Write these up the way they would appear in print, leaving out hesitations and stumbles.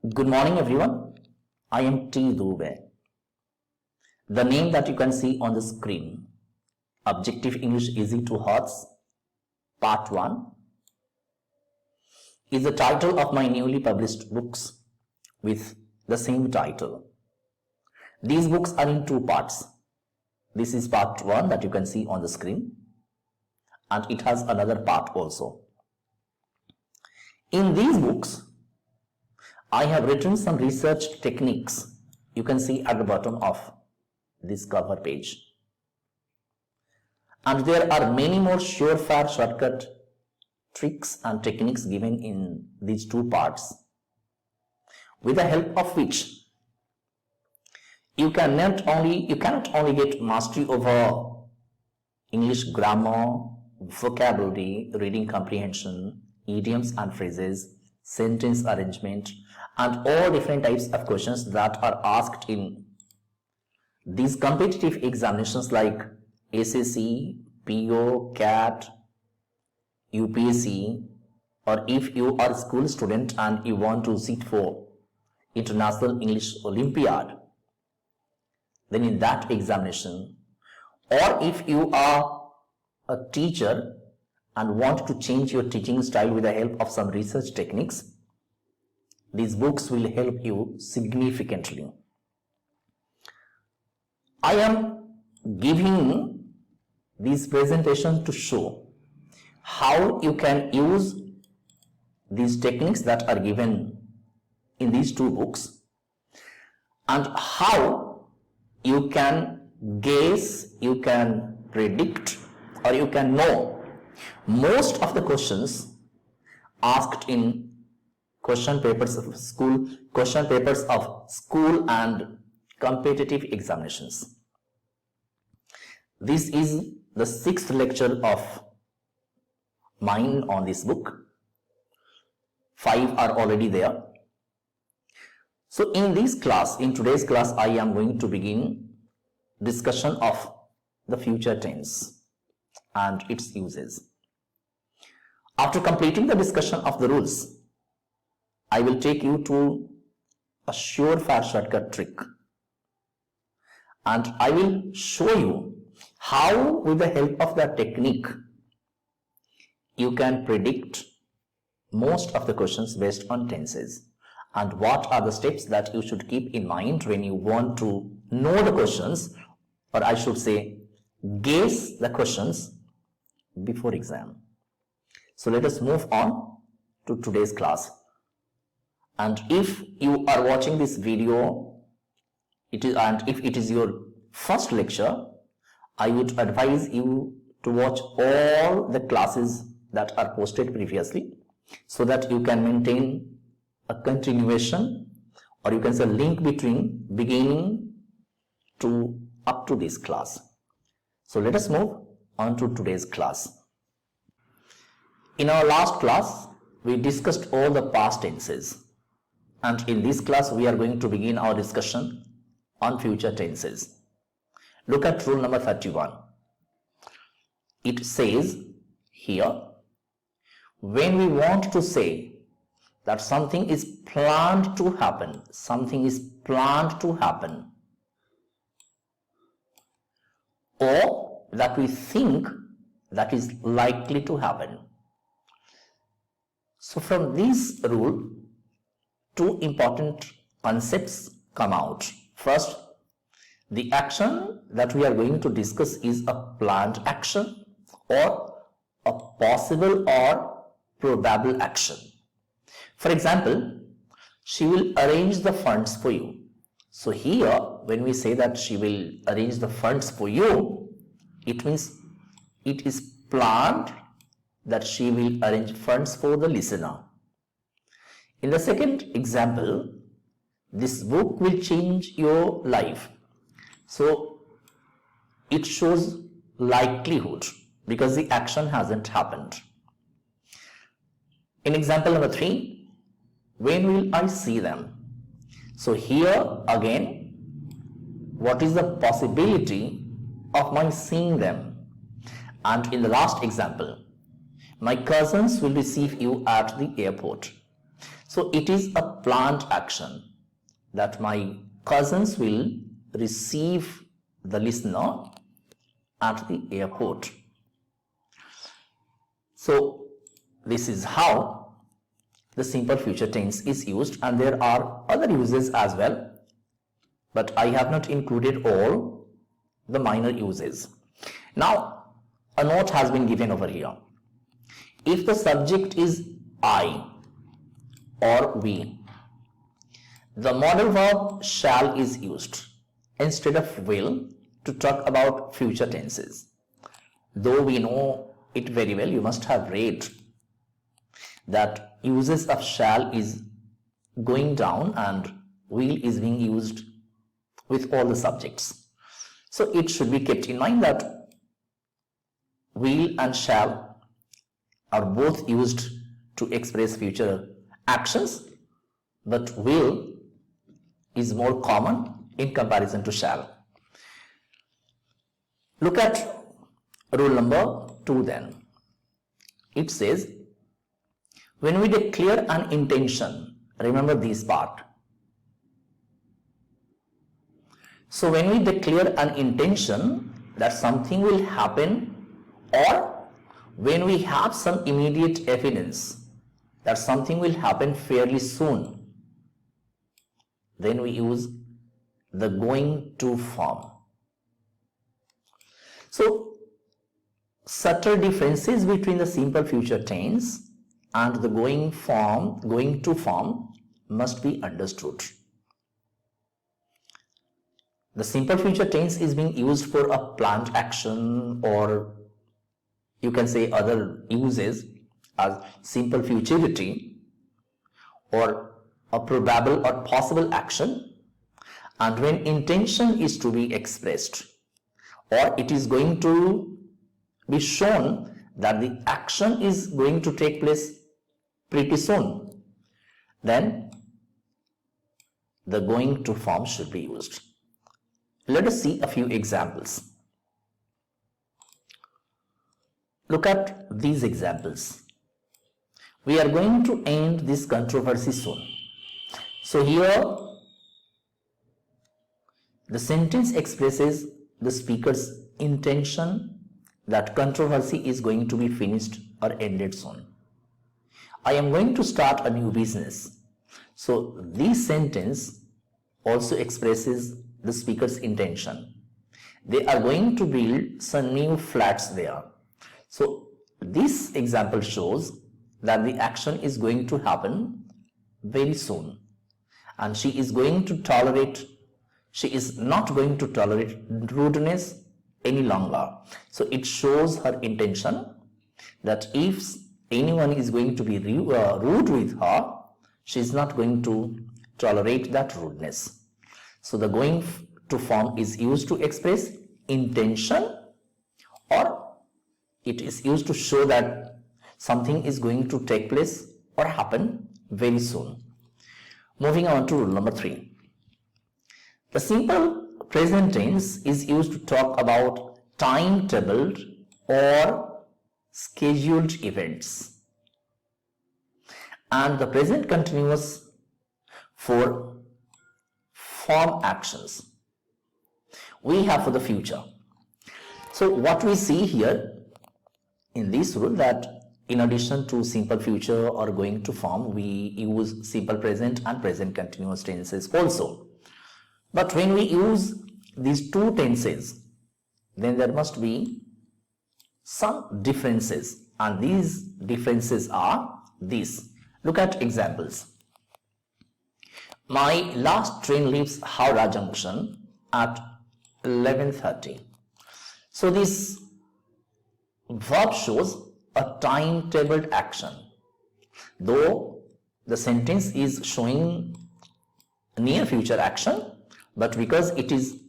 Good morning everyone. I am T. Dube. The name that you can see on the screen, Objective English Easy to Hearts, Part 1, is the title of my newly published books with the same title. These books are in two parts. This is Part 1 that you can see on the screen, and it has another part also. In these books, I have written some research techniques you can see at the bottom of this cover page. And there are many more surefire shortcut tricks and techniques given in these two parts, with the help of which you cannot only get mastery over English grammar, vocabulary, reading comprehension, idioms and phrases, sentence arrangement, and all different types of questions that are asked in these competitive examinations like SSC, PO, CAT, UPSC, or if you are a school student and you want to sit for International English Olympiad, then in that examination, or if you are a teacher and want to change your teaching style with the help of some research techniques, these books will help you significantly. I am giving these presentations to show how you can use these techniques that are given in these two books and how you can guess, you can predict, or you can know most of the questions asked in question papers of school and competitive examinations. This is the 6th lecture of mine on this book. 5 are already there. So in today's class, I am going to begin discussion of the future tense and its uses. After completing the discussion of the rules, I will take you to a surefire shortcut trick, and I will show you how, with the help of that technique, you can predict most of the questions based on tenses, and what are the steps that you should keep in mind when you want to know the questions, or I should say guess the questions before exam. So let us move on to today's class. And if you are watching this video, if it is your first lecture, I would advise you to watch all the classes that are posted previously, so that you can maintain a continuation, or you can say a link between beginning to up to this class. So let us move on to today's class. In our last class, we discussed all the past tenses. And in this class, we are going to begin our discussion on future tenses. Look at rule number 31. It says here, when we want to say that something is planned to happen, or that we think that is likely to happen. So from this rule, two important concepts come out. First, the action that we are going to discuss is a planned action or a possible or probable action. For example, she will arrange the funds for you. So here, when we say that she will arrange the funds for you, it means it is planned that she will arrange funds for the listener. In the second example, this book will change your life. So it shows likelihood because the action hasn't happened. In example number 3, when will I see them? So here again, what is the possibility of my seeing them? And in the last example, my cousins will receive you at the airport. So it is a planned action that my cousins will receive the listener at the airport. So this is how the simple future tense is used, and there are other uses as well, but I have not included all the minor uses. Now a note has been given over here. If the subject is I or we, the modal verb shall is used instead of will to talk about future tenses. Though we know it very well, you must have read that uses of shall is going down and will is being used with all the subjects. So it should be kept in mind that will and shall are both used to express future actions, but will is more common in comparison to shall. Look at rule number 2 then. It says, when we declare an intention, remember this part. So when we declare an intention that something will happen, or when we have some immediate evidence that something will happen fairly soon, then we use the going to form. So subtle differences between the simple future tense and the going to form must be understood. The simple future tense is being used for a planned action, or you can say other uses as simple futurity or a probable or possible action, and when intention is to be expressed or it is going to be shown that the action is going to take place pretty soon, then the going to form should be used. Let us see a few examples. Look at these examples. We are going to end this controversy soon. So here the sentence expresses the speaker's intention that controversy is going to be finished or ended soon. I am going to start a new business. So this sentence also expresses the speaker's intention. They are going to build some new flats there. So this example shows that the action is going to happen very soon, and she is not going to tolerate rudeness any longer. So it shows her intention that if anyone is going to be rude with her, she is not going to tolerate that rudeness. So the going to form is used to express intention, or it is used to show that something is going to take place or happen very soon. Moving on to rule number 3. The simple present tense is used to talk about timetabled or scheduled events, and the present continuous for form actions we have for the future. So what we see here in this rule, that in addition to simple future or going to form, we use simple present and present continuous tenses also. But when we use these two tenses, then there must be some differences, and these differences are these. Look at examples. My last train leaves Howrah Junction at 11:30. So this verb shows a timetabled action, though the sentence is showing near future action, but because it is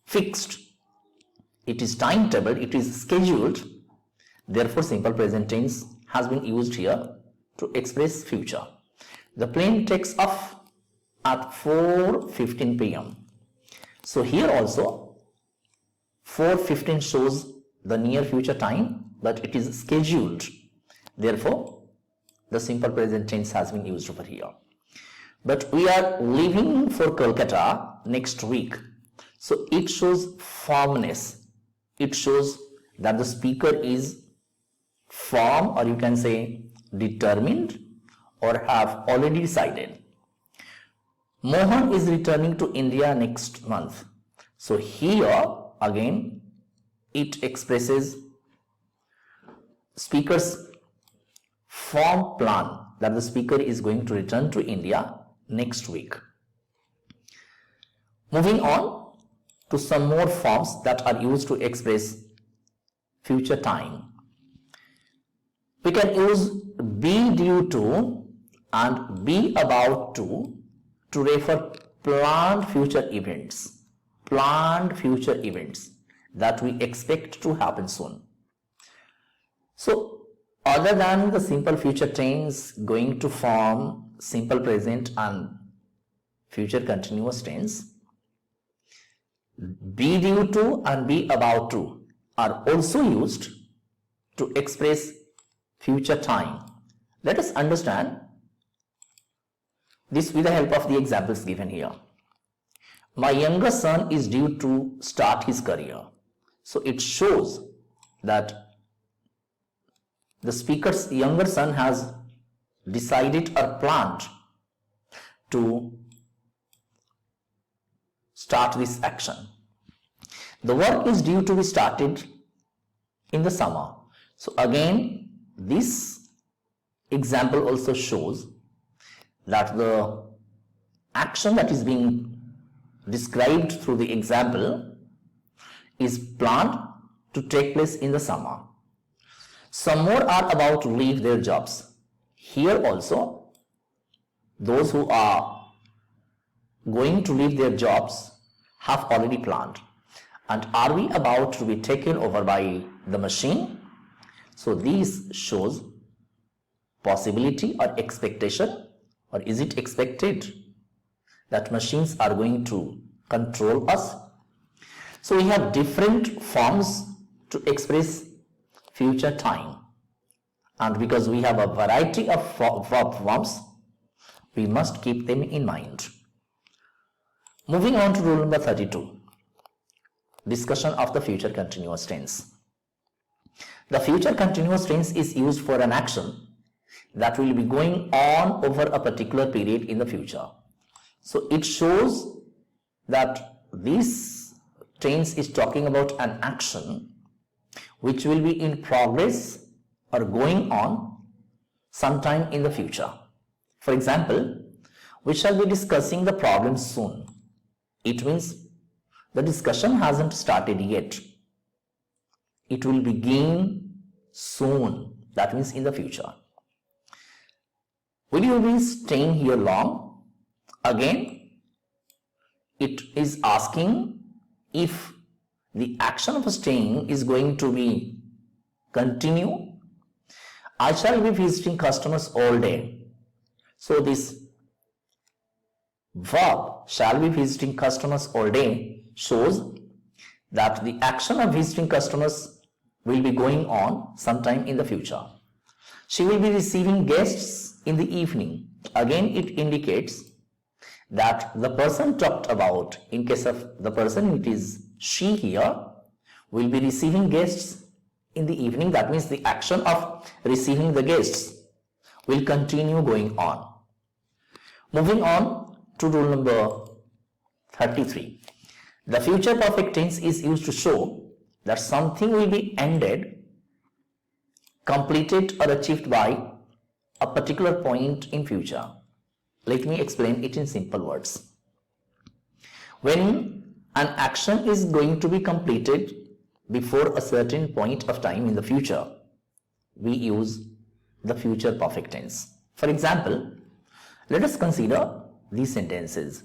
fixed, it is timetabled, it is scheduled, therefore simple present tense has been used here to express future. The plane takes off at 4:15 p.m. So here also 4:15 shows the near future time, but it is scheduled. Therefore the simple present tense has been used over here. But we are leaving for Kolkata next week. So it shows firmness. It shows that the speaker is firm, or you can say determined, or have already decided. Mohan is returning to India next month. So here again it expresses speaker's firm plan that the speaker is going to return to India next week. Moving on to some more forms that are used to express future time. We can use be due to and be about to refer planned future events that we expect to happen soon. So other than the simple future tense going to form simple present and future continuous tense, be due to and be about to are also used to express future time. Let us understand this with the help of the examples given here. My younger son is due to start his career. So it shows that the speaker's younger son has decided or planned to start this action. The work is due to be started in the summer. So again, this example also shows that the action that is being described through the example is planned to take place in the summer. Some more are about to leave their jobs. Here also, those who are going to leave their jobs have already planned. And are we about to be taken over by the machine? So this shows possibility or expectation, or is it expected that machines are going to control us? So we have different forms to express future time, and because we have a variety of verb forms, we must keep them in mind. Moving on to rule number 32, discussion of the future continuous tense. The future continuous tense is used for an action that will be going on over a particular period in the future. So it shows that this tense is talking about an action which will be in progress or going on sometime in the future. For example, we shall be discussing the problem soon. It means the discussion hasn't started yet. It will begin soon. That means in the future. Will you be staying here long? Again, it is asking if the action of staying is going to be continue. I shall be visiting customers all day. So this verb shall be visiting customers all day shows that the action of visiting customers will be going on sometime in the future. She will be receiving guests in the evening. Again, it indicates that the person talked about, in case of the person, it is she here, will be receiving guests in the evening. That means the action of receiving the guests will continue going on. Moving on to rule number 33. The future perfect tense is used to show that something will be ended, completed or achieved by a particular point in future. Let me explain it in simple words. When an action is going to be completed before a certain point of time in the future, we use the future perfect tense. For example, let us consider these sentences.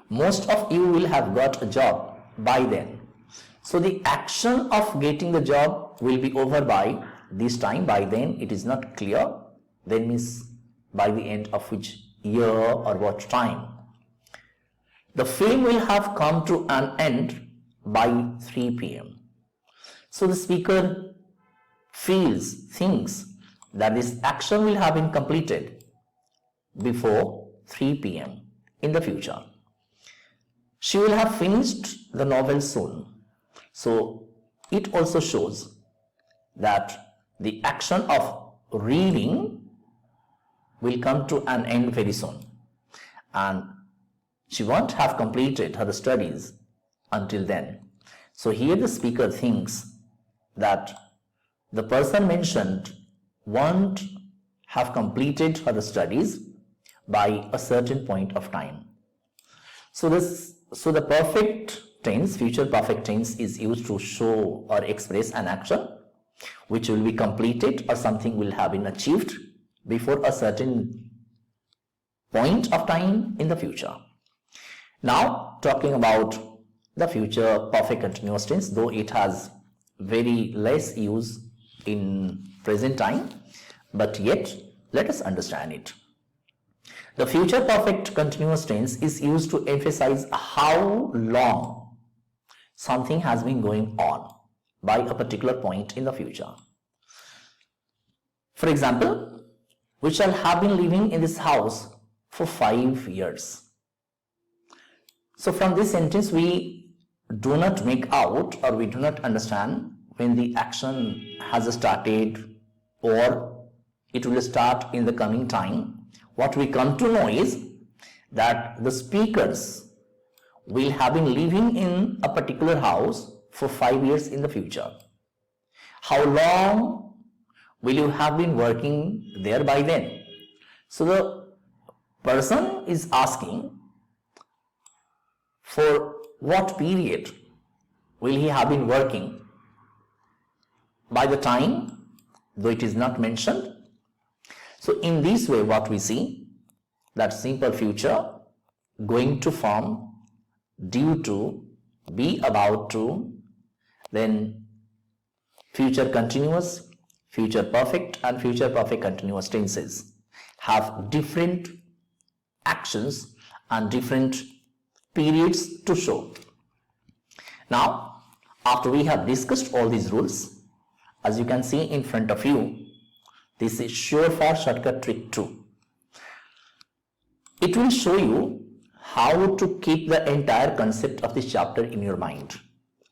Most of you will have got a job by then. So the action of getting the job will be over by this time. By then it is not clear. Then means by the end of which year or what time. The film will have come to an end by 3 p.m. So the speaker feels, thinks that this action will have been completed before 3 p.m. in the future. She will have finished the novel soon. So it also shows that the action of reading will come to an end very soon, and she won't have completed her studies until then. So here the speaker thinks that the person mentioned won't have completed her studies by a certain point of time. So the perfect tense, future perfect tense, is used to show or express an action which will be completed or something will have been achieved before a certain point of time in the future. Now, talking about the future perfect continuous tense, though it has very less use in present time, but yet let us understand it. The future perfect continuous tense is used to emphasize how long something has been going on by a particular point in the future. For example, we shall have been living in this house for 5 years. So from this sentence we do not make out, or we do not understand when the action has started or it will start in the coming time. What we come to know is that the speakers will have been living in a particular house for 5 years in the future. How long will you have been working there by then? So the person is asking for what period will he have been working by the time, though it is not mentioned. So in this way what we see that simple future going to form, due to, be about to, then future continuous, future perfect and future perfect continuous tenses have different actions and different periods to show. Now, after we have discussed all these rules, as you can see in front of you, this is surefire shortcut trick 2. It will show you how to keep the entire concept of this chapter in your mind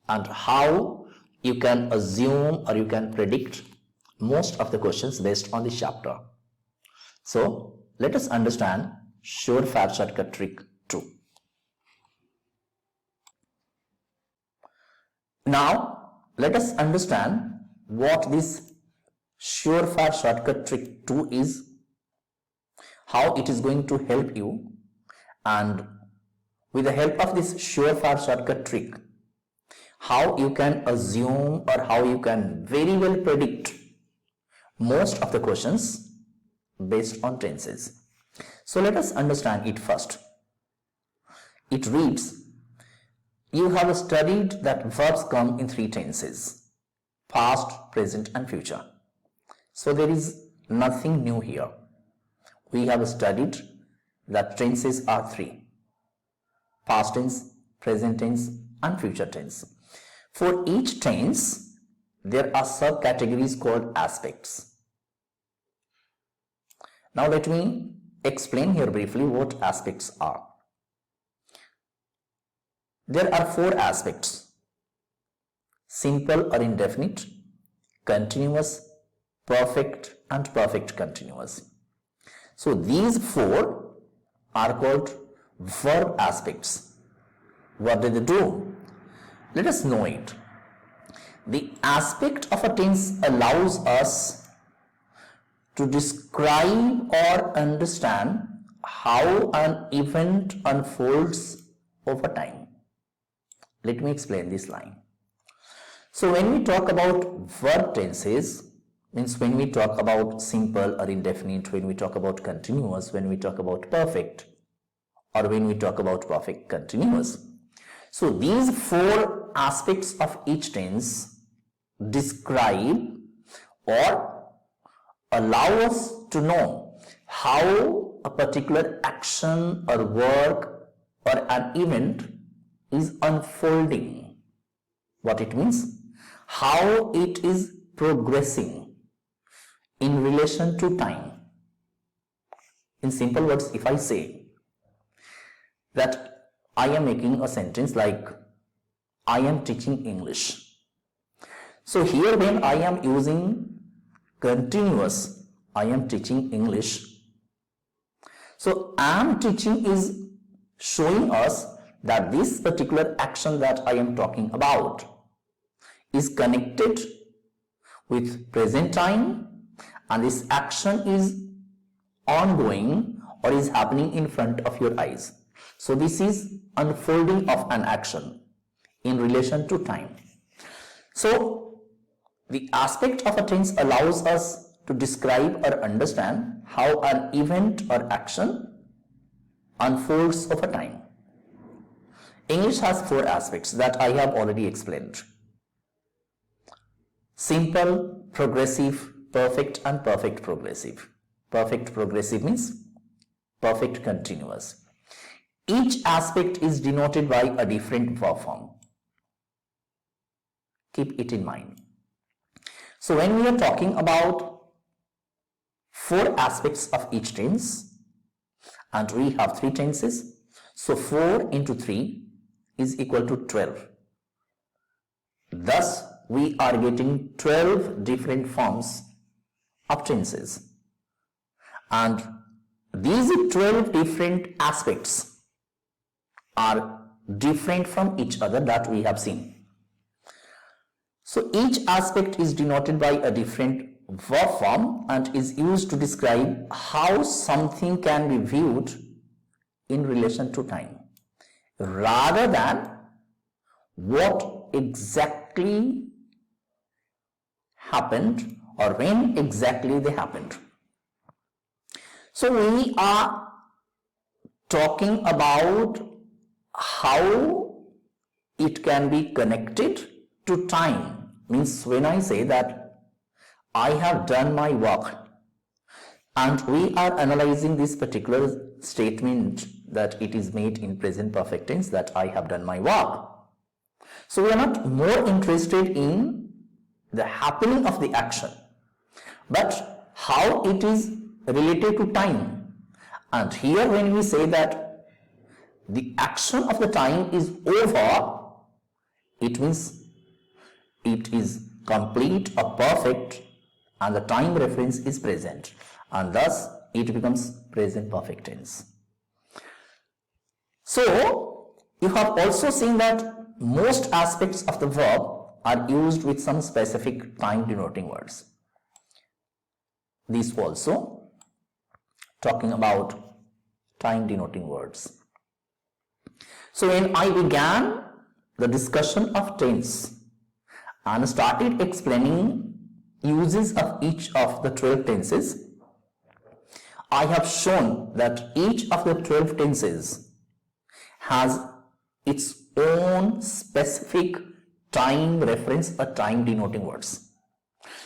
and how you can assume or you can predict most of the questions based on this chapter. So let us understand surefire shortcut trick 2. Now let us understand what this surefire shortcut trick 2 is, how it is going to help you, and with the help of this surefire shortcut trick, how you can assume or how you can very well predict most of the questions based on tenses. So let us understand it first. It reads, you have studied that verbs come in 3 tenses: past, present and future. So there is nothing new here. We have studied that tenses are 3: past tense, present tense and future tense. For each tense, there are subcategories called aspects. Now let me explain here briefly what aspects are. There are 4 aspects: simple or indefinite, continuous, perfect and perfect continuous. So these 4 are called verb aspects. What do they do? Let us know it. The aspect of a tense allows us to describe or understand how an event unfolds over time. Let me explain this line. So when we talk about verb tenses, means when we talk about simple or indefinite, when we talk about continuous, when we talk about perfect, or when we talk about perfect continuous. So these 4 aspects of each tense describe or allow us to know how a particular action or work or an event is unfolding. What it means? How it is progressing in relation to time. In simple words, if I say that I am making a sentence like I am teaching English. So here when I am using continuous, I am teaching English. So am teaching is showing us that this particular action that I am talking about is connected with present time, and this action is ongoing or is happening in front of your eyes. So this is unfolding of an action in relation to time. So the aspect of a tense allows us to describe or understand how an event or action unfolds over time. English has 4 aspects that I have already explained: simple, progressive, perfect and perfect progressive. Perfect progressive means perfect continuous. Each aspect is denoted by a different verb form. Keep it in mind. So when we are talking about 4 aspects of each tense, and we have 3 tenses, so 4 into 3 is equal to 12. Thus, we are getting 12 different forms of tenses. And these 12 different aspects are different from each other that we have seen. So each aspect is denoted by a different verb form and is used to describe how something can be viewed in relation to time, rather than what exactly happened or when exactly they happened. So we are talking about how it can be connected to time. Means when I say that I have done my work, and we are analyzing this particular statement that it is made in present perfect tense, that I have done my work. So we are not more interested in the happening of the action, but how it is related to time. And here when we say that the action of the time is over, it means it is complete or perfect and the time reference is present, and thus it becomes present perfect tense. So you have also seen that most aspects of the verb are used with some specific time denoting words. This also talking about time denoting words. So when I began the discussion of tense and started explaining uses of each of the 12 tenses, I have shown that each of the 12 tenses has its own specific time reference or time denoting words.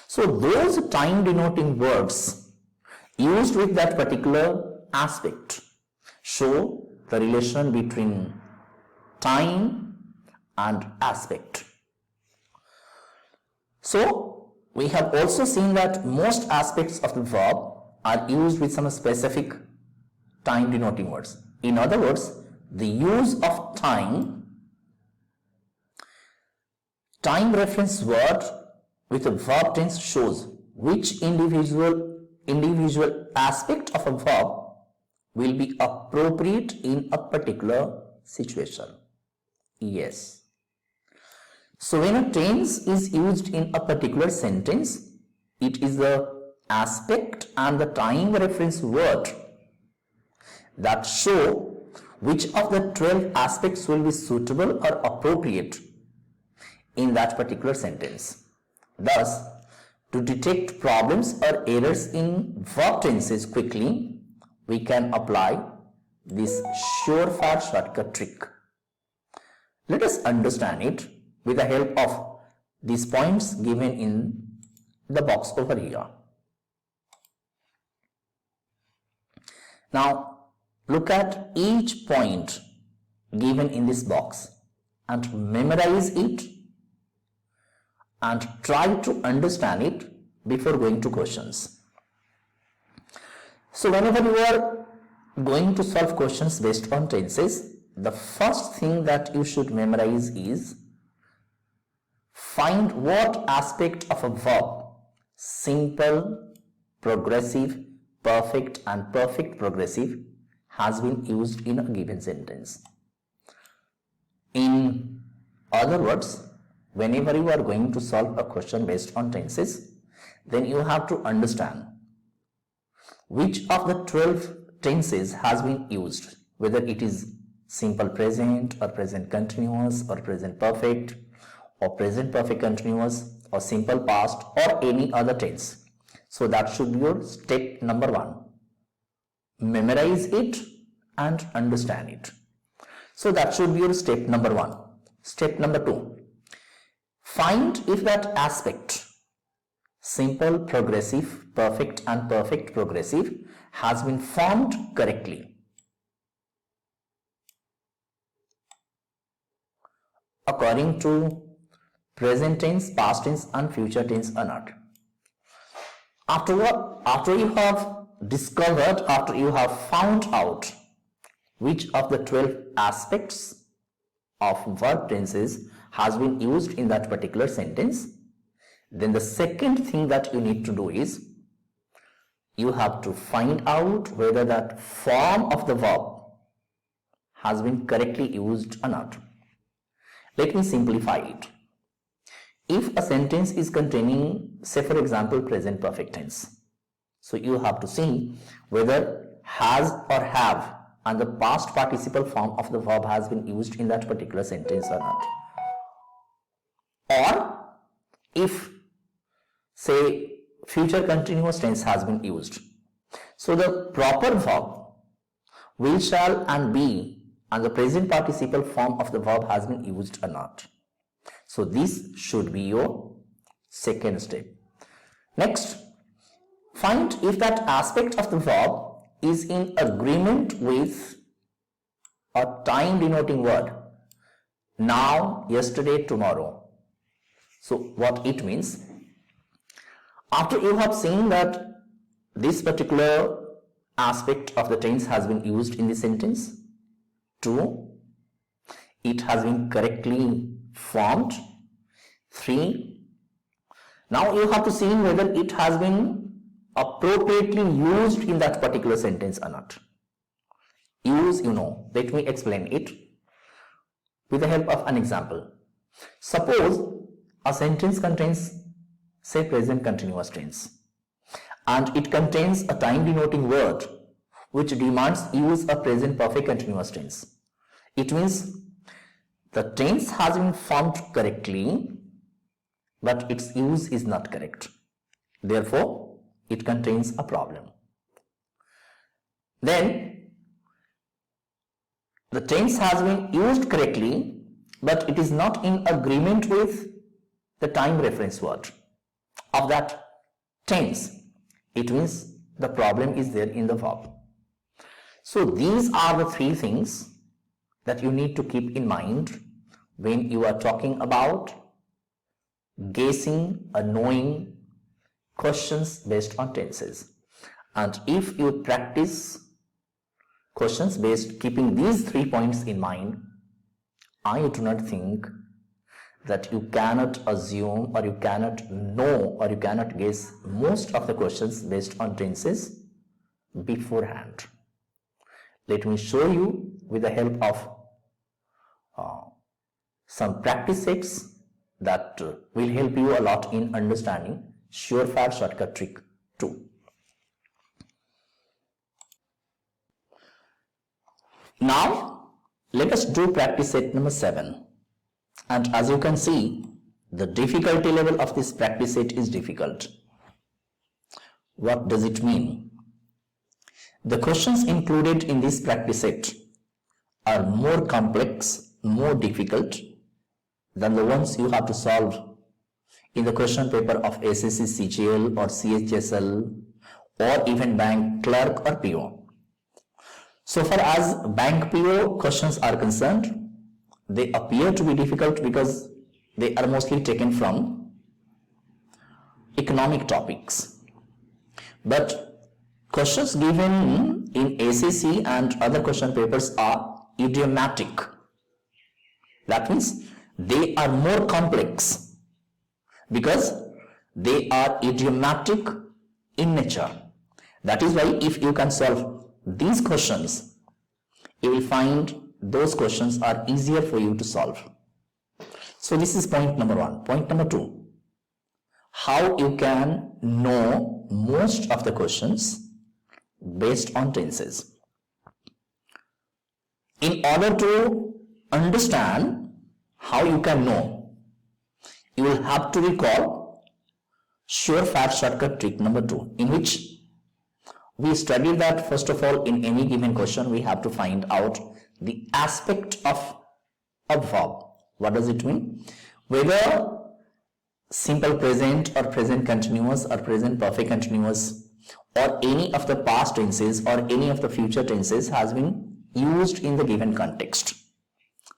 So those time denoting words used with that particular aspect show the relation between time and aspect. So we have also seen that most aspects of the verb are used with some specific time denoting words. In other words, the use of time reference word with a verb tense shows which individual aspect of a verb will be appropriate in a particular situation. Yes. So when a tense is used in a particular sentence, it is the aspect and the time reference word that show which of the 12 aspects will be suitable or appropriate in that particular sentence. Thus, to detect problems or errors in verb tenses quickly, we can apply this surefire shortcut trick. Let us understand it with the help of these points given in the box over here. Now, look at each point given in this box and memorize it and try to understand it before going to questions. So whenever you are going to solve questions based on tenses, the first thing that you should memorize is find what aspect of a verb, simple, progressive, perfect and perfect progressive, has been used in a given sentence. In other words, whenever you are going to solve a question based on tenses, then you have to understand which of the 12 tenses has been used, whether it is simple present or present continuous or present perfect or present perfect continuous or simple past or any other tense. So that should be your step number 1. Memorize it and understand it. So that should be your step number 1. Step number 2. Find if that aspect, simple, progressive, perfect and perfect progressive, has been formed correctly. According to present tense, past tense and future tense or not. After you have discovered, after you have found out which of the 12 aspects of verb tenses has been used in that particular sentence, then the second thing that you need to do is you have to find out whether that form of the verb has been correctly used or not. Let me simplify it. If a sentence is containing, say for example, present perfect tense, so you have to see whether has or have and the past participle form of the verb has been used in that particular sentence or not. Or if, say, future continuous tense has been used, so the proper verb will, shall and be and the present participle form of the verb has been used or not. So this should be your second step. Next, find if that aspect of the verb is in agreement with a time denoting word, now, yesterday, tomorrow. So what it means, after you have seen that this particular aspect of the tense has been used in the sentence, 2, it has been correctly formed, 3, now you have to see whether it has been appropriately used in that particular sentence or not. Use, let me explain it with the help of an example. Suppose a sentence contains, say, present continuous tense, and it contains a time denoting word which demands use of present perfect continuous tense. It means the tense has been formed correctly, but its use is not correct. Therefore, it contains a problem. Then, the tense has been used correctly, but it is not in agreement with the time reference word of that tense. It means the problem is there in the verb. So these are the 3 things that you need to keep in mind when you are talking about guessing or knowing questions based on tenses. And if you practice questions based keeping these 3 points in mind, I do not think that you cannot assume or you cannot know or you cannot guess most of the questions based on tenses beforehand. Let me show you with the help of some practice sets that will help you a lot in understanding surefire shortcut trick 2. Now let us do practice set number 7, and as you can see, the difficulty level of this practice set is difficult. What does it mean? The questions included in this practice set are more complex, more difficult than the ones you have to solve in the question paper of SSC CGL or CHSL or even bank clerk or PO. So far as bank PO questions are concerned, they appear to be difficult because they are mostly taken from economic topics. But questions given in ACC and other question papers are idiomatic. That means they are more complex because they are idiomatic in nature. That is why if you can solve these questions, you will find those questions are easier for you to solve. So this is point number 1. Point number 2, how you can know most of the questions based on tenses. In order to understand how you can know, you will have to recall surefire shortcut trick number 2, in which we studied that first of all in any given question we have to find out the aspect of a verb. What does it mean? Whether simple present or present continuous or present perfect continuous or any of the past tenses or any of the future tenses has been used in the given context.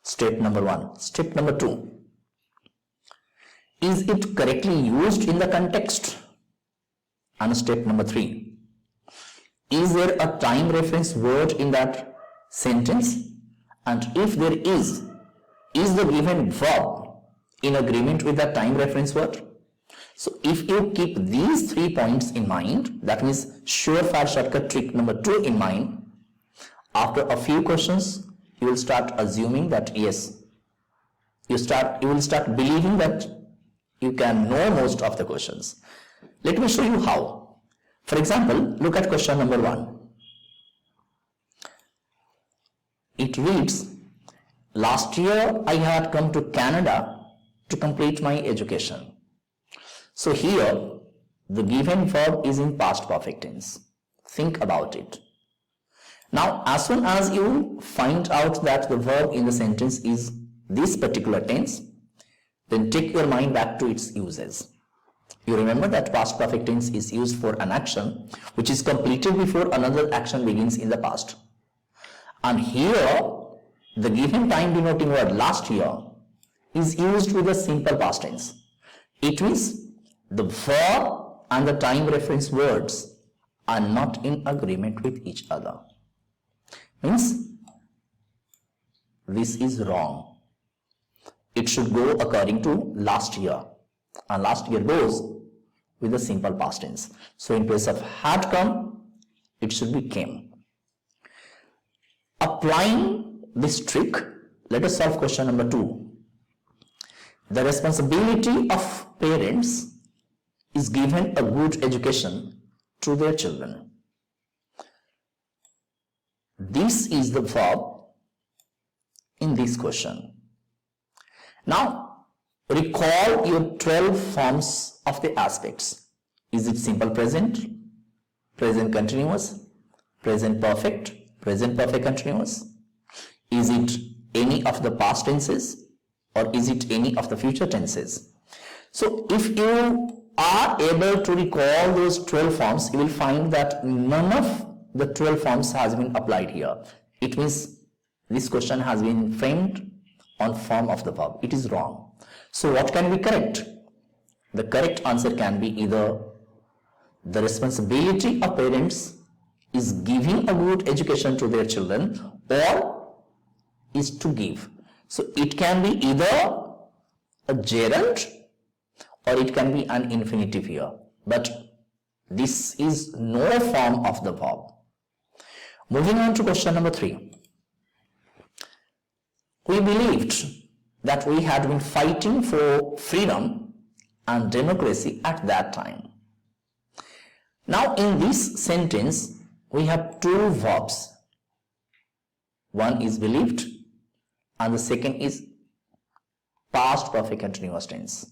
Step number 1. Step number 2. Is it correctly used in the context? And step number 3. Is there a time reference word in that sentence? And if there is the given verb in agreement with that time reference word? So if you keep these 3 points in mind, that means surefire shortcut trick number 2 in mind, after a few questions you will start assuming that yes, you will start believing that you can know most of the questions. Let me show you how. For example, look at question number 1. It reads, last year I had come to Canada to complete my education. So here the given verb is in past perfect tense. Think about it. Now as soon as you find out that the verb in the sentence is this particular tense, then take your mind back to its uses. You remember that past perfect tense is used for an action which is completed before another action begins in the past. And here the given time denoting word last year is used with a simple past tense. It means the verb and the time reference words are not in agreement with each other. Means this is wrong. It should go according to last year, and last year goes with a simple past tense. So in place of had come, it should be came. Applying this trick, let us solve question number 2. The responsibility of parents is given a good education to their children. This is the verb in this question. Now recall your 12 forms of the aspects. Is it simple present, present continuous, present perfect continuous? Is it any of the past tenses or is it any of the future tenses? So if you are able to recall those 12 forms, you will find that none of the 12 forms has been applied here. It means this question has been framed on form of the verb. It is wrong. So what can be correct? The correct answer can be either the responsibility of parents is giving a good education to their children or is to give. So it can be either a gerund or it can be an infinitive here. But this is no form of the verb. Moving on to question number 3. We believed that we had been fighting for freedom and democracy at that time. Now in this sentence, we have 2 verbs. One is believed and the second is past perfect continuous tense.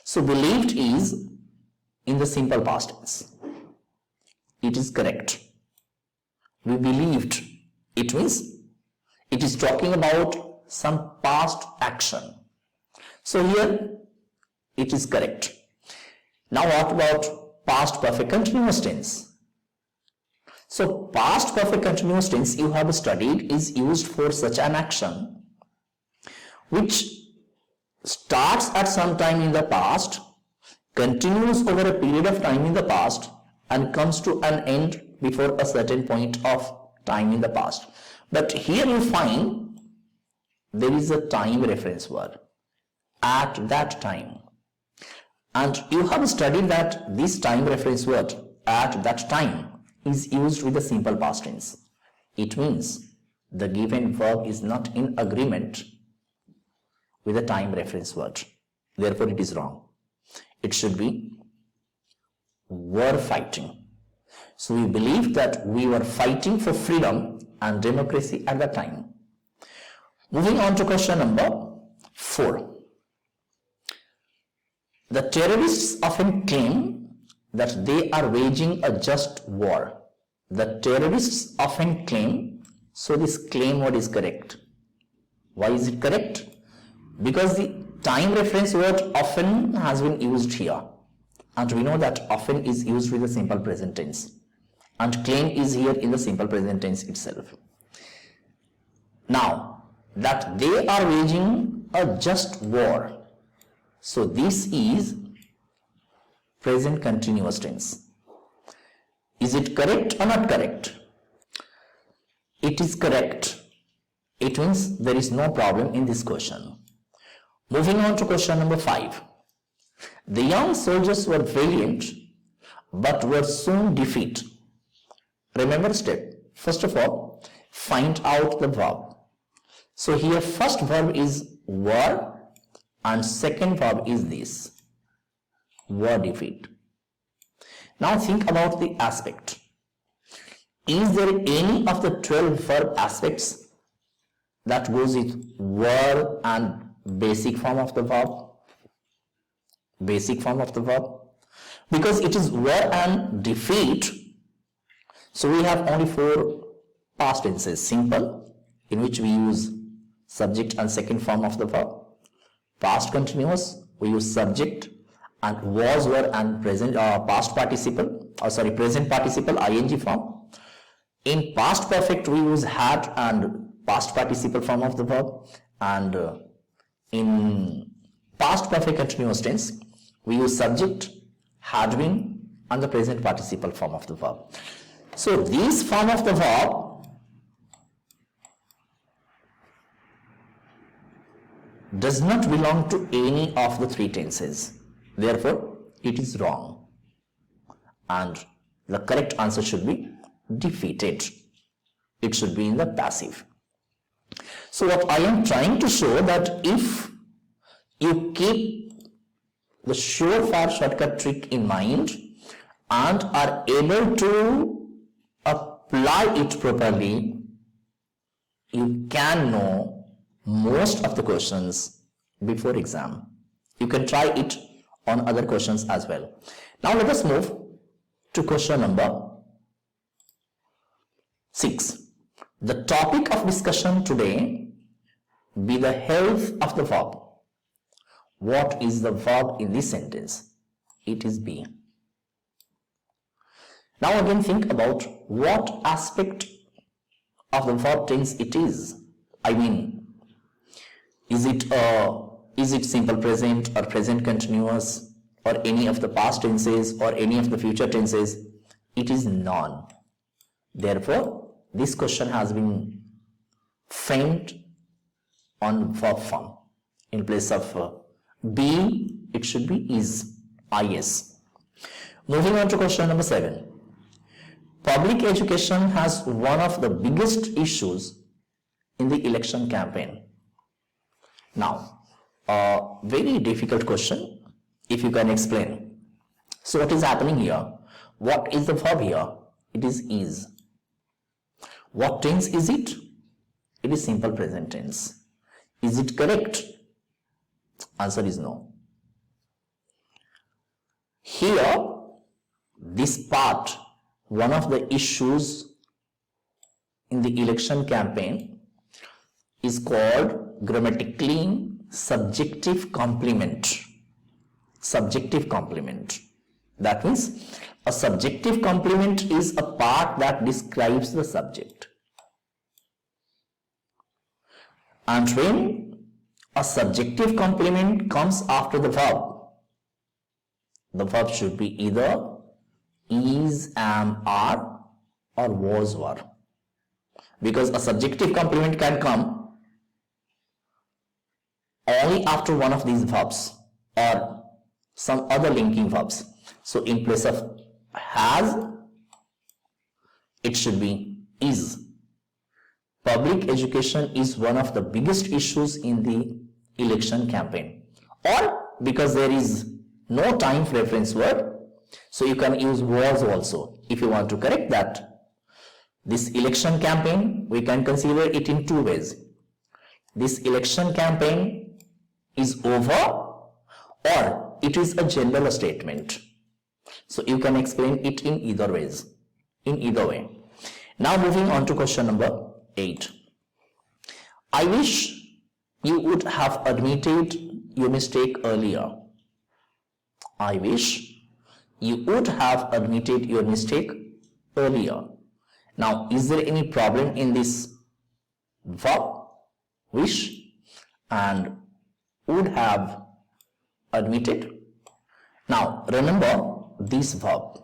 So believed is in the simple past tense. It is correct. We believed. It means it is talking about some past action. So here it is correct. Now what about past perfect continuous tense? So past perfect continuous tense you have studied is used for such an action which starts at some time in the past, continues over a period of time in the past, and comes to an end before a certain point of time in the past. But here you find there is a time reference word, at that time. And you have studied that this time reference word, at that time, is used with the simple past tense. It means the given verb is not in agreement with the time reference word. Therefore, it is wrong. It should be were fighting. So we believe that we were fighting for freedom and democracy at that time. Moving on to question number 4. The terrorists often claim that they are waging a just war. The terrorists often claim, so this claim word is correct. Why is it correct? Because the time reference word often has been used here. And we know that often is used with the simple present tense. And claim is here in the simple present tense itself. Now, that they are waging a just war. So this is present continuous tense. Is it correct or not correct? It is correct. It means there is no problem in this question. Moving on to question number 5. The young soldiers were valiant but were soon defeated. Remember step. First of all, find out the verb. So here first verb is were and second verb is this, were defeat. Now think about the aspect. Is there any of the 12 verb aspects that goes with were and basic form of the verb? Basic form of the verb. Because it is were and defeat, so we have only 4 past tenses. Simple, in which we use subject and second form of the verb. Past continuous, we use subject and was, were and present present participle ing form. In past perfect, we use had and past participle form of the verb, and in past perfect continuous tense, we use subject, had been and the present participle form of the verb. So this form of the verb does not belong to any of the 3 tenses. Therefore, it is wrong. And the correct answer should be defeated. It should be in the passive. So what I am trying to show that if you keep the surefire shortcut trick in mind and are able to apply it properly, you can know most of the questions before exam. You can try it on other questions as well. Now let us move to question number 6. The topic of discussion today be the health of the verb. What is the verb in this sentence? It is be. Now again think about what aspect of the verb tense it is. I mean, is it simple present or present continuous or any of the past tenses or any of the future tenses? It is none. Therefore, this question has been framed on verb form. In place of be, it should be is, is. Moving on to question number 7. Public education has one of the biggest issues in the election campaign. Now, a very difficult question, if you can explain. So what is happening here? What is the verb here? It is. What tense is it? It is simple present tense. Is it correct? Answer is no. Here, this part, one of the issues in the election campaign is called grammatically subjective complement. Subjective complement. That means a subjective complement is a part that describes the subject. And when a subjective complement comes after the verb should be either is, am, are, or was, were. Because a subjective complement can come only after one of these verbs or some other linking verbs. So in place of has, it should be is. Public education is one of the biggest issues in the election campaign. Or because there is no time reference word, so you can use was also. If you want to correct that, this election campaign, we can consider it in two ways. This election campaign is over, or it is a general statement. So you can explain it in either ways, in either way. Now moving on to question number 8. I wish you would have admitted your mistake earlier. I wish you would have admitted your mistake earlier. Now, is there any problem in this verb, wish, and would have admitted? Now, remember this verb.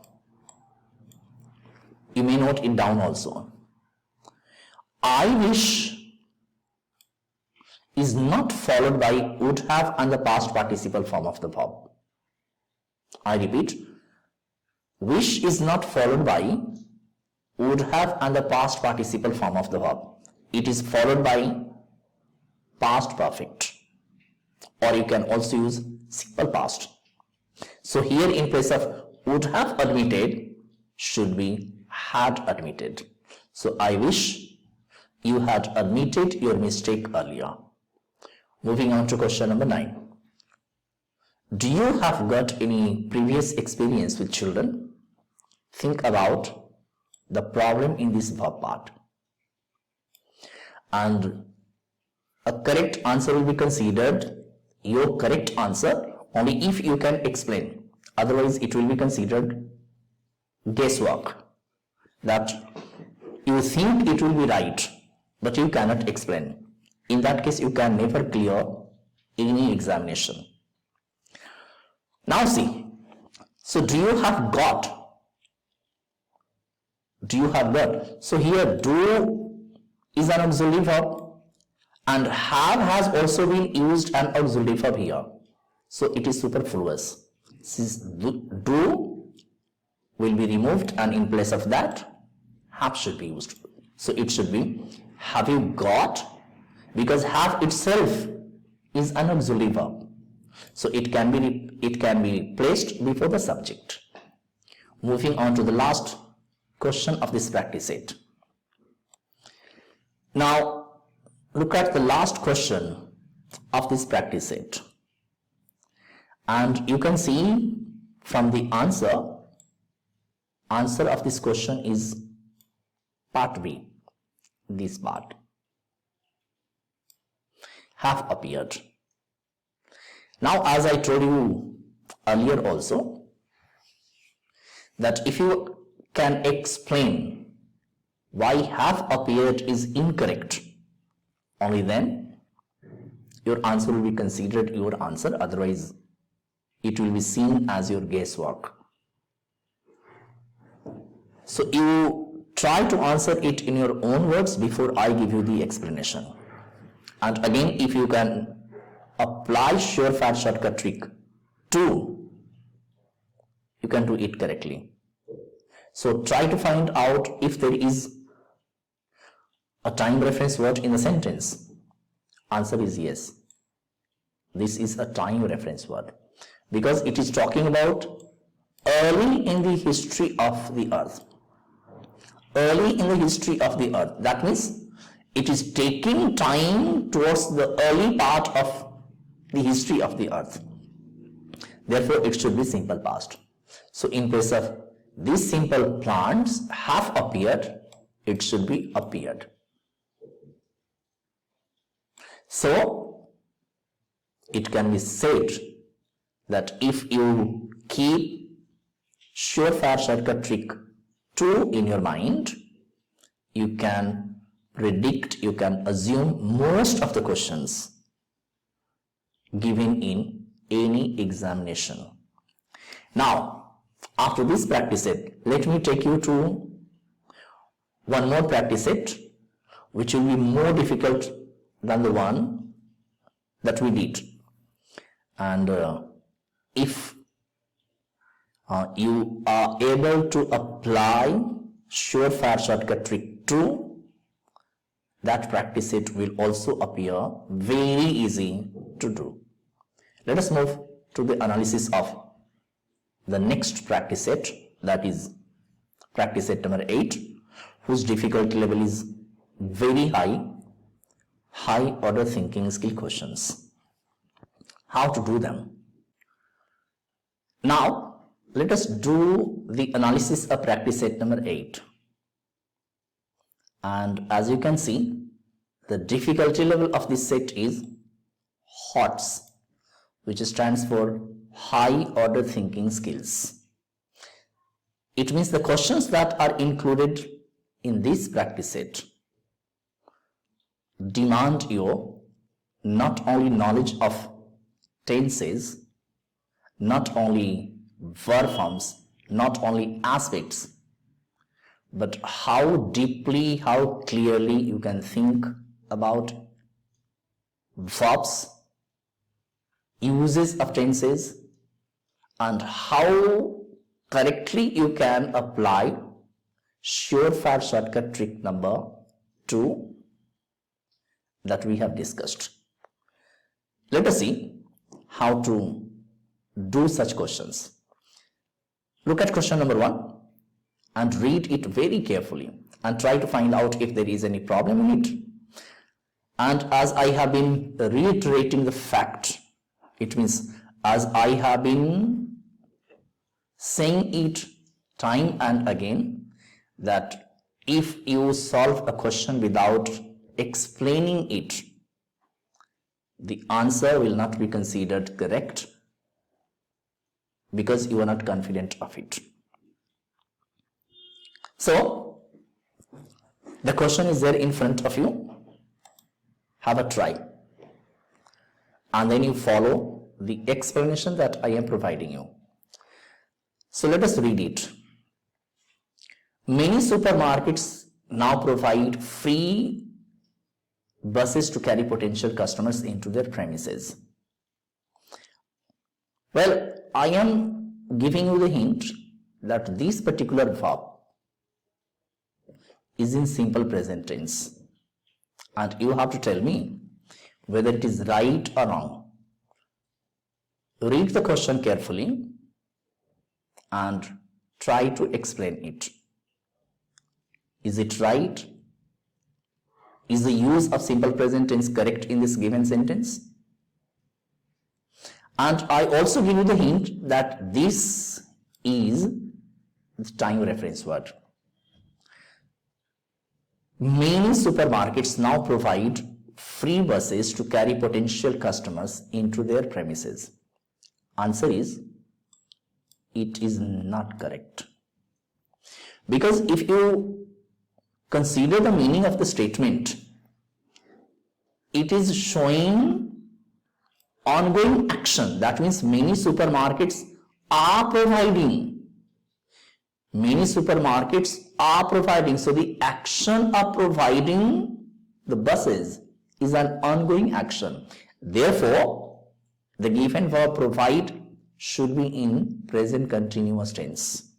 You may note it down also. I wish is not followed by would have and the past participle form of the verb. I repeat, wish is not followed by would have and the past participle form of the verb. It is followed by past perfect, or you can also use simple past. So here in place of would have admitted should be had admitted. So I wish you had admitted your mistake earlier. Moving on to question number 9. Do you have got any previous experience with children? Think about the problem in this verb part. And a correct answer will be considered your correct answer only if you can explain. Otherwise, it will be considered guesswork. That you think it will be right, but you cannot explain. In that case, you can never clear any examination. Now see, so do you have got? Do you have got? So here do is an auxiliary verb and have has also been used an auxiliary verb here. So it is superfluous. Since do will be removed and in place of that have should be used. So it should be have you got, because have itself is an auxiliary verb. So it can be placed before the subject. Moving on to the last question of this practice set. Now look at the last question of this practice set. And you can see from the answer of this question is part B, this part. Have appeared. Now, as I told you earlier also, that if you can explain why have appeared is incorrect, only then your answer will be considered your answer, otherwise it will be seen as your guesswork. So you try to answer it in your own words before I give you the explanation. And again, if you can apply surefire shortcut trick 2, you can do it correctly. So try to find out if there is a time reference word in the sentence. Answer is yes. This is a time reference word because it is talking about early in the history of the earth. Early in the history of the earth. That means it is taking time towards the early part of the history of the earth. Therefore, it should be simple past. So in place of these simple plants have appeared, it should be appeared. So it can be said that if you keep surefire shortcut trick 2 in your mind, you can predict, you can assume most of the questions given in any examination. Now, After this practice set, let me take you to one more practice set which will be more difficult than the one that we did. And if you are able to apply surefire shortcut trick 2, that practice set will also appear very easy to do. Let us move to the analysis of the next practice set, that is practice set number 8, whose difficulty level is very high order thinking skill questions. How to do them? Now let us do the analysis of practice set number 8. And as you can see, the difficulty level of this set is HOTS, which stands for high order thinking skills. It means the questions that are included in this practice set demand your not only knowledge of tenses, not only verb forms, not only aspects, but how deeply, how clearly you can think about verbs, uses of tenses, and how correctly you can apply surefire shortcut trick number 2 that we have discussed. Let us see how to do such questions. Look at question number 1 and read it very carefully and try to find out if there is any problem in it. And as I have been reiterating the fact, it means as I have been saying it time and again, that if you solve a question without explaining it, the answer will not be considered correct because you are not confident of it. So the question is there in front of you. Have a try and then you follow the explanation that I am providing you. So let us read it. Many supermarkets now provide free buses to carry potential customers into their premises. Well, I am giving you the hint that this particular verb is in simple present tense, and you have to tell me whether it is right or wrong. Read the question carefully and try to explain it. Is it right? Is the use of simple present tense correct in this given sentence? And I also give you the hint that this is the time reference word. Many supermarkets now provide free buses to carry potential customers into their premises. Answer is, it is not correct. Because if you consider the meaning of the statement, it is showing ongoing action. That means many supermarkets are providing. Many supermarkets are providing. So the action of providing the buses is an ongoing action. Therefore, the given verb provide should be in present continuous tense.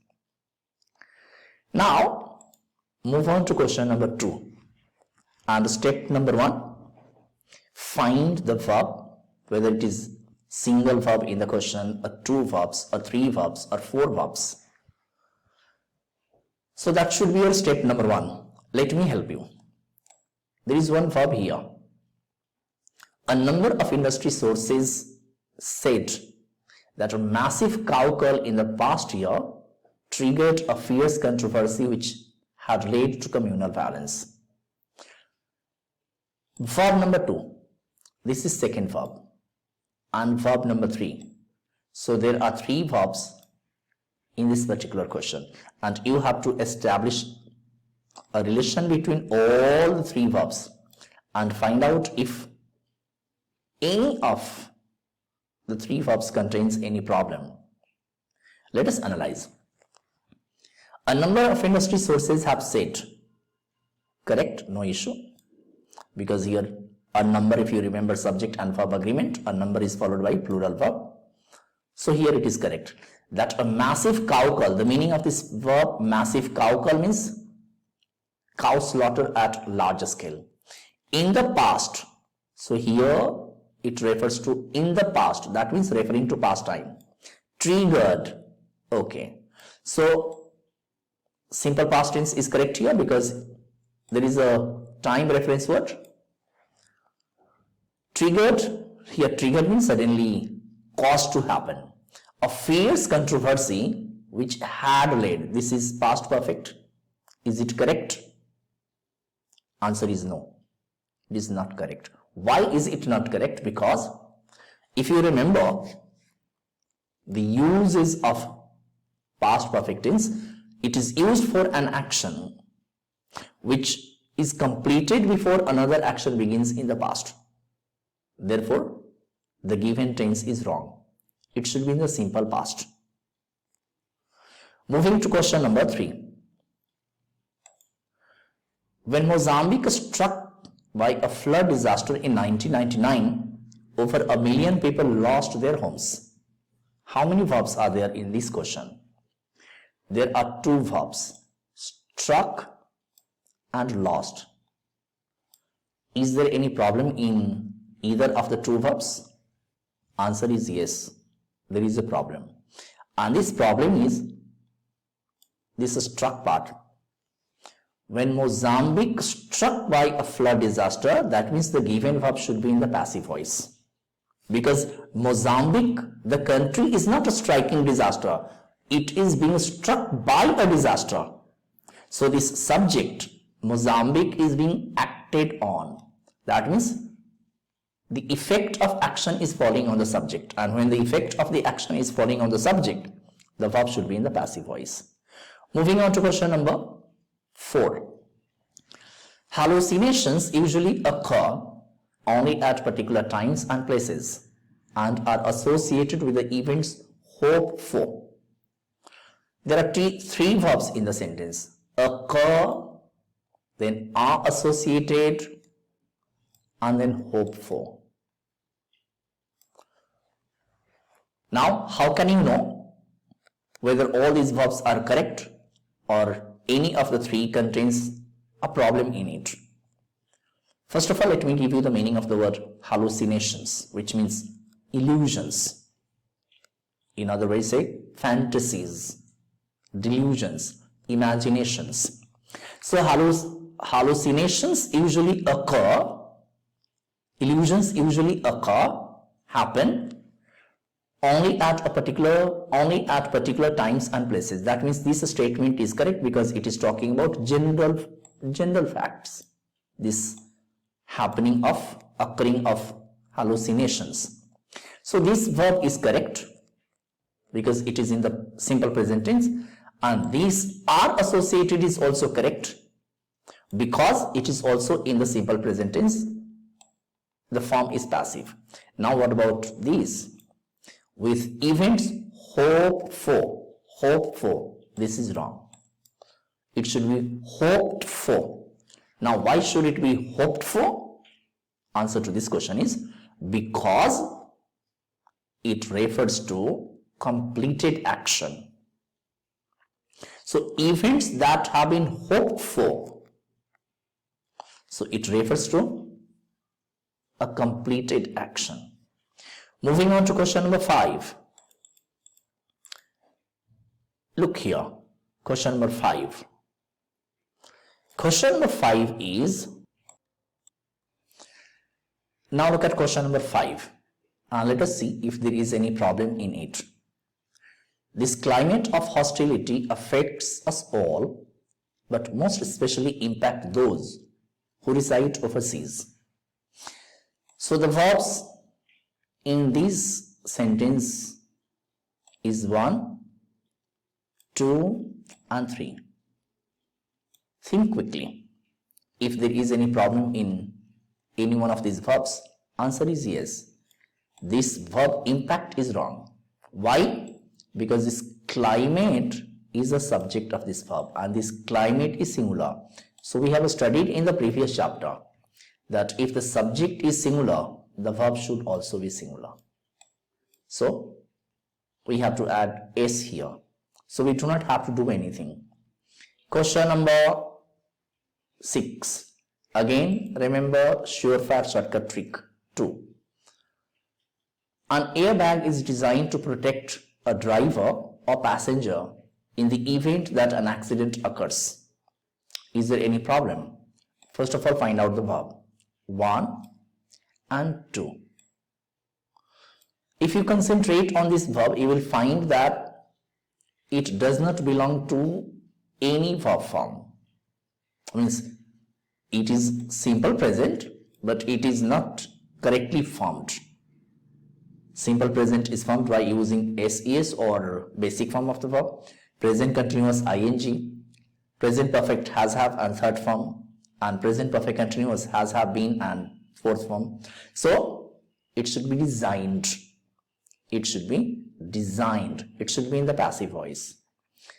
Now, move on to question number 2. And step number 1, find the verb, whether it is single verb in the question, or 2 verbs, or 3 verbs, or 4 verbs. So that should be your step number 1. Let me help you. There is one verb here. A number of industry sources said that a massive cow cull in the past year triggered a fierce controversy which had led to communal violence. Verb number 2. This is second verb. And verb number 3. So there are 3 verbs in this particular question, and you have to establish a relation between all the 3 verbs and find out if any of the 3 verbs contains any problem. Let us analyze. A number of industry sources have said, correct, no issue, because here a number, if you remember subject and verb agreement, a number is followed by plural verb. So here it is correct that a massive cow call, the meaning of this verb massive cow call means cow slaughter at larger scale. In the past, so here it refers to in the past, that means referring to past time. Triggered, okay. So simple past tense is correct here because there is a time reference word. Triggered, here triggered means suddenly caused to happen. A fierce controversy which had led, this is past perfect. Is it correct? Answer is no. It is not correct. Why is it not correct? Because if you remember the uses of past perfect tense, it is used for an action which is completed before another action begins in the past. Therefore, the given tense is wrong. It should be in the simple past. Moving to question number 3. When Mozambique struck by a flood disaster in 1999, over 1 million people lost their homes. How many verbs are there in this question? There are 2 verbs, struck and lost. Is there any problem in either of the 2 verbs? Answer is yes, there is a problem. And this problem is this struck part. When Mozambique struck by a flood disaster, that means the given verb should be in the passive voice. Because Mozambique, the country, is not a striking disaster. It is being struck by a disaster. So this subject, Mozambique, is being acted on. That means the effect of action is falling on the subject. And when the effect of the action is falling on the subject, the verb should be in the passive voice. Moving on to question number 4. Hallucinations usually occur only at particular times and places and are associated with the events hoped for. There are 3 verbs in the sentence. Occur, then are associated, and then hope for. Now, how can you know whether all these verbs are correct or any of the 3 contains a problem in it? First of all, let me give you the meaning of the word hallucinations, which means illusions. In other words, say fantasies, delusions, imaginations. So hallucinations usually occur, illusions usually occur, happen only at particular times and places. That means this statement is correct because it is talking about general facts. This occurring of hallucinations. So this verb is correct because it is in the simple present tense, and these are associated is also correct because it is also in the simple present tense. The form is passive. Now what about these? With events hoped for, this is wrong. It should be hoped for. Now why should it be hoped for? Answer to this question is because it refers to completed action. So events that have been hoped for, so it refers to a completed action. Moving on to question number 5. Look here, question number 5. Question number 5 is, now look at question number 5 and let us see if there is any problem in it. This climate of hostility affects us all, but most especially impact those who reside overseas. So the verbs in this sentence is 1, 2 and 3. Think quickly. If there is any problem in any one of these verbs, answer is yes. This verb impact is wrong. Why? Because this climate is the subject of this verb and this climate is singular. So we have studied in the previous chapter that if the subject is singular, the verb should also be singular. So we have to add s here. So we do not have to do anything. Question number 6. Again, remember surefire shortcut trick 2. An airbag is designed to protect a driver or passenger in the event that an accident occurs. Is there any problem? First of all, find out the verb 1 and 2. If you concentrate on this verb, you will find that it does not belong to any verb form. Means it is simple present, but it is not correctly formed. Simple present is formed by using SES or basic form of the verb. Present continuous ing. Present perfect has, have and third form. And present perfect continuous has, have, been and fourth form. So it should be designed. It should be designed. It should be in the passive voice.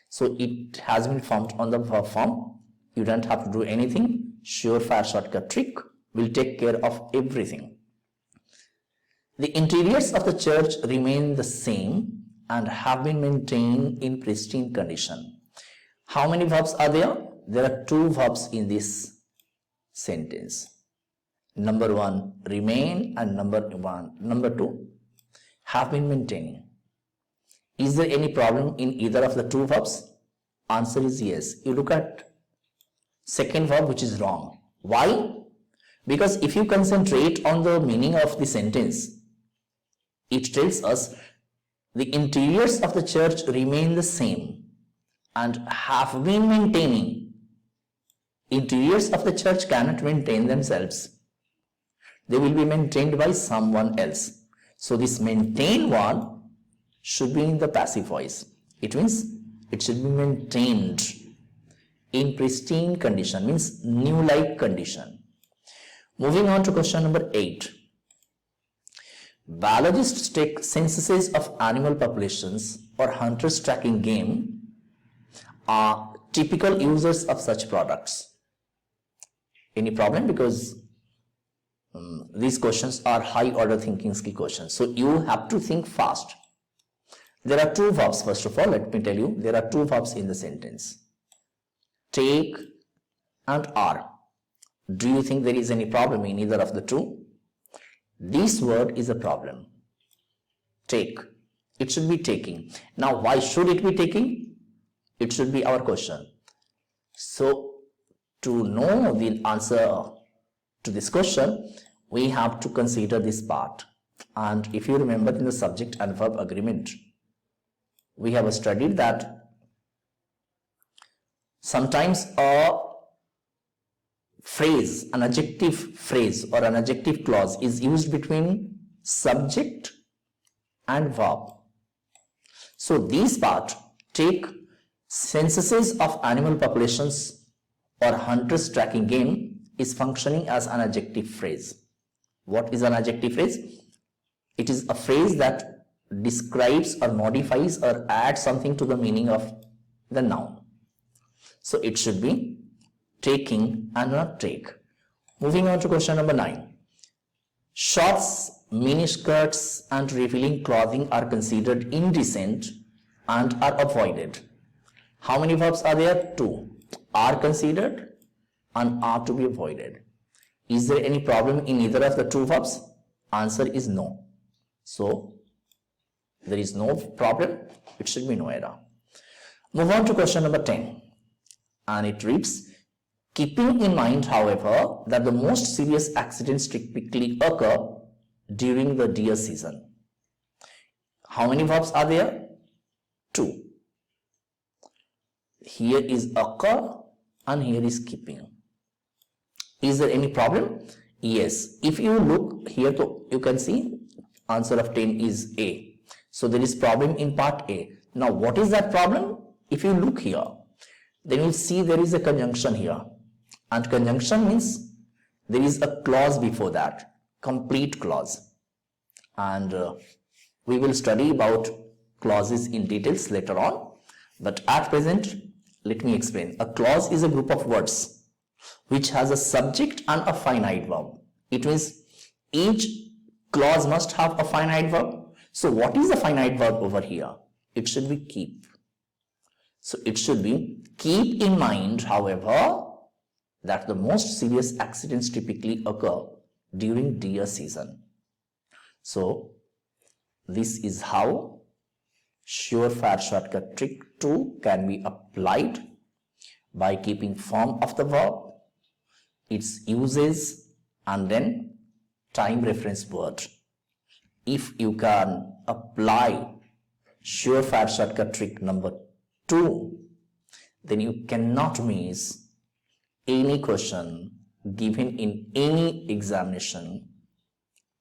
So it has been formed on the verb form. You don't have to do anything. Surefire shortcut trick will take care of everything. The interiors of the church remain the same and have been maintained in pristine condition. How many verbs are there? There are 2 verbs in this sentence. Number 1, remain, and number 2, have been maintaining. Is there any problem in either of the 2 verbs? Answer is yes. You look at second verb, which is wrong. Why? Because if you concentrate on the meaning of the sentence, it tells us the interiors of the church remain the same and have been maintaining. Interiors of the church cannot maintain themselves. They will be maintained by someone else. So this maintain one should be in the passive voice. It means it should be maintained in pristine condition, means new-like condition. Moving on to question number 8. Biologists take censuses of animal populations or hunters tracking game are typical users of such products. Any problem? Because these questions are high order thinking skill questions. So you have to think fast. There are 2 verbs. First of all, let me tell you, there are 2 verbs in the sentence. Take and are. Do you think there is any problem in either of the 2? This word is a problem. Take. It should be taking. Now, why should it be taking? It should be our question. So, to know the answer to this question, we have to consider this part. And if you remember in the subject and verb agreement, we have studied that sometimes a phrase, an adjective phrase or an adjective clause is used between subject and verb. So this part, take censuses of animal populations or hunters tracking game, is functioning as an adjective phrase. What is an adjective phrase? It is a phrase that describes or modifies or adds something to the meaning of the noun. So it should be taking and not take. Moving on to question number 9. Shorts, miniskirts and revealing clothing are considered indecent and are avoided. How many verbs are there? 2. Are considered and are to be avoided. Is there any problem in either of the 2 verbs? Answer is no. So there is no problem. It should be no error. Move on to question number 10. And it reads, keeping in mind, however, that the most serious accidents typically occur during the deer season. How many verbs are there? 2. Here is occur and here is keeping. Is there any problem? Yes. If you look here, you can see answer of 10 is A. So there is problem in part A. Now what is that problem? If you look here, then you'll see there is a conjunction here. And conjunction means there is a clause before that, complete clause. And we will study about clauses in details later on. But at present, let me explain. A clause is a group of words which has a subject and a finite verb. It means each clause must have a finite verb. So what is the finite verb over here? It should be keep. So it should be keep in mind, however, that the most serious accidents typically occur during deer season. So this is how surefire shortcut trick 2 can be applied by keeping form of the verb, its uses, and then time reference word. If you can apply surefire shortcut trick number 2, then you cannot miss any question given in any examination,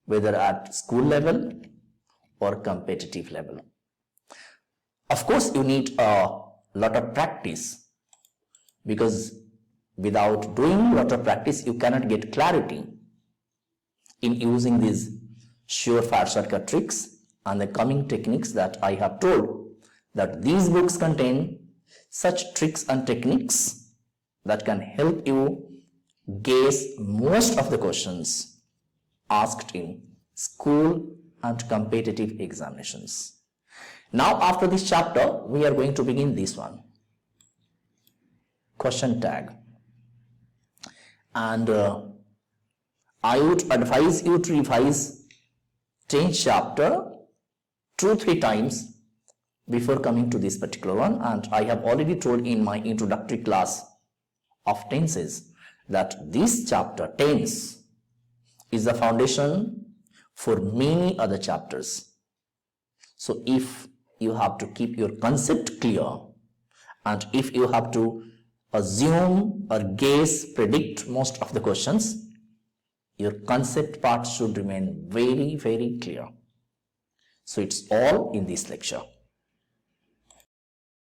whether at school level or competitive level. Of course, you need a lot of practice, because without doing a lot of practice, you cannot get clarity in using these surefire shortcut tricks and the coming techniques that I have told, that these books contain such tricks and techniques that can help you guess most of the questions asked in school and competitive examinations. Now, after this chapter, we are going to begin this one, question tag. And I would advise you to revise 10th chapter 2-3 times before coming to this particular one. And I have already told in my introductory class of tenses that this chapter, tense, is the foundation for many other chapters. So if you have to keep your concept clear, and if you have to assume or guess, predict most of the questions, your concept part should remain very, very clear. So it's all in this lecture.